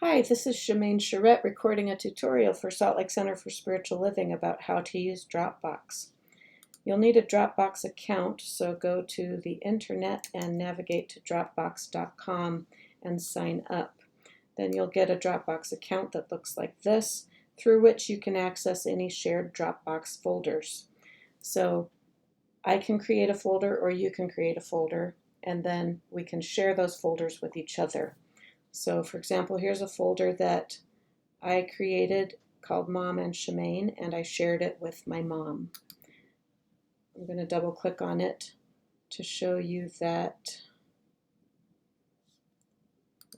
Hi, this is Shemaine Charette recording a tutorial for Salt Lake Center for Spiritual Living about how to use Dropbox. You'll need a Dropbox account, so go to the internet and navigate to dropbox.com and sign up. Then you'll get a Dropbox account that looks like this, through which you can access any shared Dropbox folders. So I can create a folder or you can create a folder, and then we can share those folders with each other. So for example, here's a folder that I created called Mom and Shemaine, and I shared it with my mom. I'm going to double click on it to show you that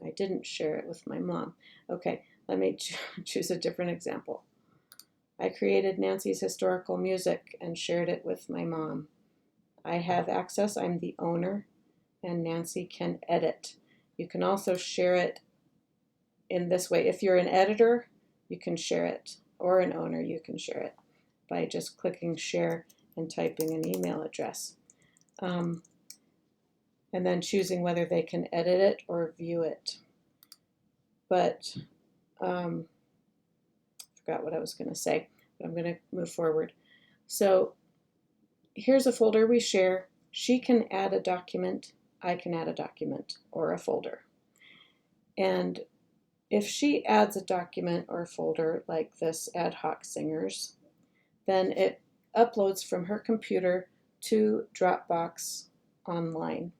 I didn't share it with my mom. Okay, let me choose a different example. I created Nancy's historical music and shared it with my mom. I have access, I'm the owner, and Nancy can edit. You can also share it in this way. If you're an editor, you can share it, or an owner, you can share it by just clicking share and typing an email address. And then choosing whether they can edit it or view it. But forgot what I was going to say, but I'm going to move forward. So here's a folder we share. She can add a document, I can add a document or a folder. And if she adds a document or a folder like this ad hoc singers, then it uploads from her computer to Dropbox online.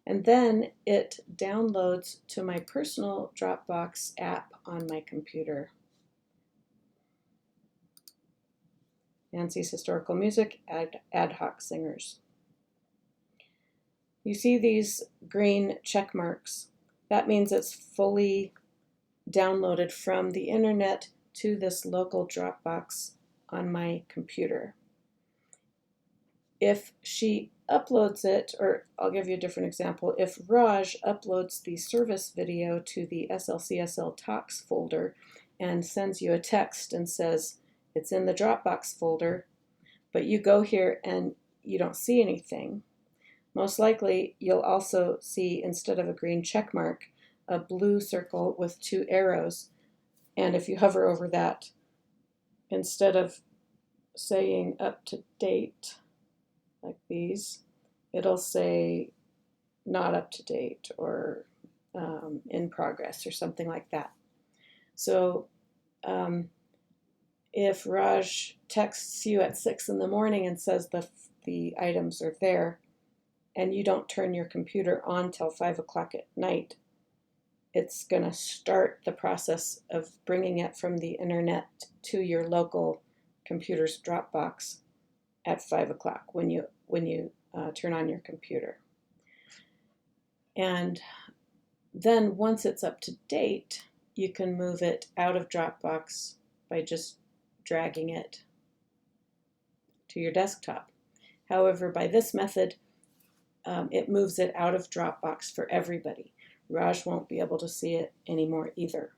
And then it downloads to my personal Dropbox app on my computer. Nancy's Historical Music, ad hoc singers. You see these green check marks. That means it's fully downloaded from the internet to this local Dropbox on my computer. If she uploads it, or I'll give you a different example, if Raj uploads the service video to the SLCSL Talks folder and sends you a text and says it's in the Dropbox folder, but you go here and you don't see anything, most likely you'll also see, instead of a green check mark, a blue circle with two arrows. And if you hover over that, instead of saying up to date, like these, it'll say not up to date or in progress or something like that. So if Raj texts you at 6 in the morning and says the items are there, and you don't turn your computer on till 5 o'clock at night, it's going to start the process of bringing it from the internet to your local computer's Dropbox at 5 o'clock when you turn on your computer. And then once it's up to date, you can move it out of Dropbox by just dragging it to your desktop. However, by this method, it moves it out of Dropbox for everybody. Raj won't be able to see it anymore either.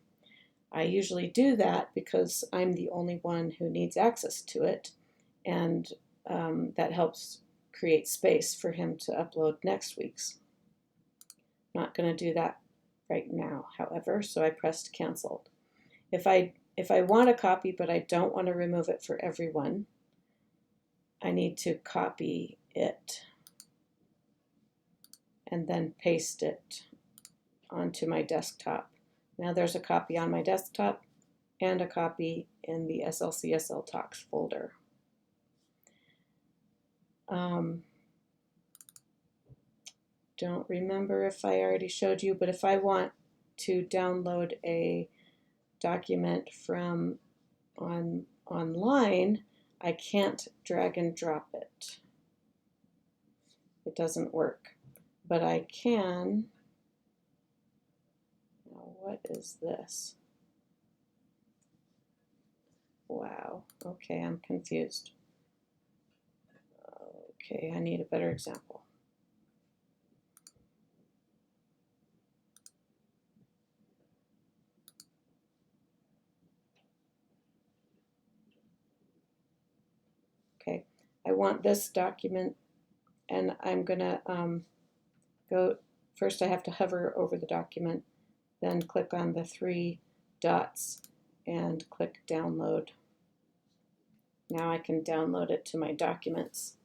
I usually do that because I'm the only one who needs access to it, and that helps create space for him to upload next week's. I'm not going to do that right now, however, so I pressed cancel. If I want a copy but I don't want to remove it for everyone, I need to copy it and then paste it onto my desktop. Now there's a copy on my desktop and a copy in the SLCSL Talks folder. Don't remember if I already showed you, but if I want to download a document from online, I can't drag and drop it. It doesn't work. But I can, now what is this? Wow, okay, I'm confused. Okay, I need a better example. Okay, I want this document, and I'm gonna go, first I have to hover over the document then click on the three dots and click download. Now I can download it to my documents.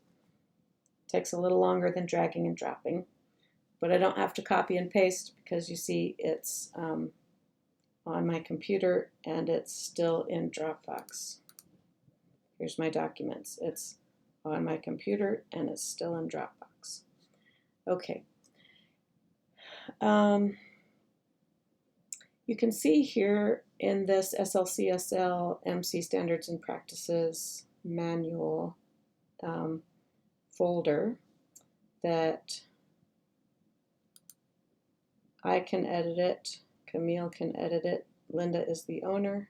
It takes a little longer than dragging and dropping, but I don't have to copy and paste because you see it's on my computer and it's still in Dropbox. Here's my documents. It's on my computer and it's still in Dropbox. Okay. You can see here in this SLCSL MC Standards and Practices manual folder that I can edit it, Camille can edit it, Linda is the owner,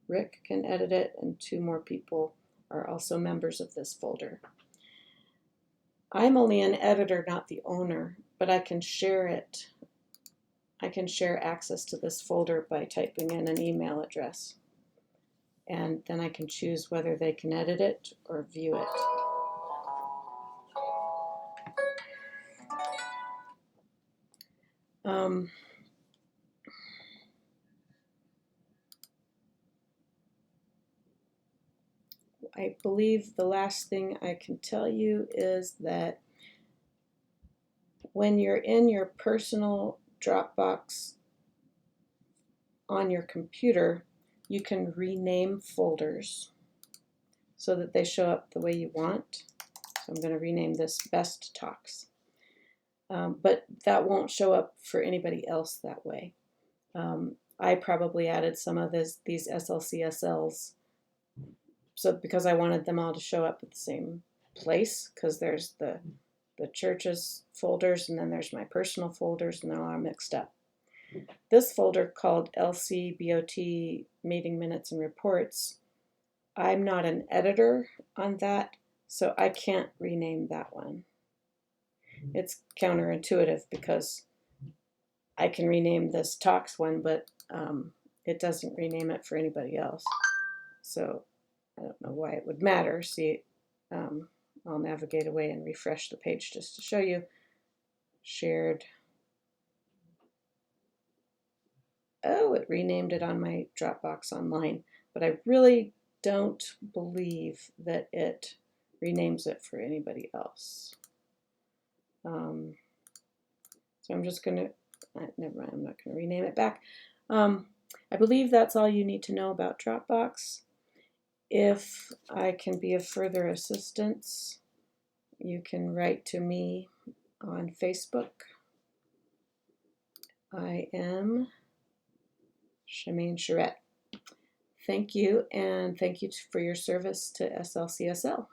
Rick can edit it, and two more people are also members of this folder. I'm only an editor, not the owner, but I can share it. I can share access to this folder by typing in an email address. And then I can choose whether they can edit it or view it. I believe the last thing I can tell you is that when you're in your personal Dropbox on your computer, you can rename folders so that they show up the way you want. So I'm going to rename this Best Talks. But that won't show up for anybody else that way. I probably added some of these SLCSLs so because I wanted them all to show up at the same place, because there's the church's folders and then there's my personal folders and they're all mixed up. This folder called LCBOT Meeting Minutes and Reports, I'm not an editor on that, so I can't rename that one. It's counterintuitive because I can rename this Talks one, but it doesn't rename it for anybody else. So I don't know why it would matter. See, I'll navigate away and refresh the page just to show you. Shared. Oh, it renamed it on my Dropbox Online, but I really don't believe that it renames it for anybody else. So I'm just going to, never mind, I'm not going to rename it back. I believe that's all you need to know about Dropbox. If I can be of further assistance, you can write to me on Facebook. I am Shemaine Charette. Thank you, and thank you for your service to SLCSL.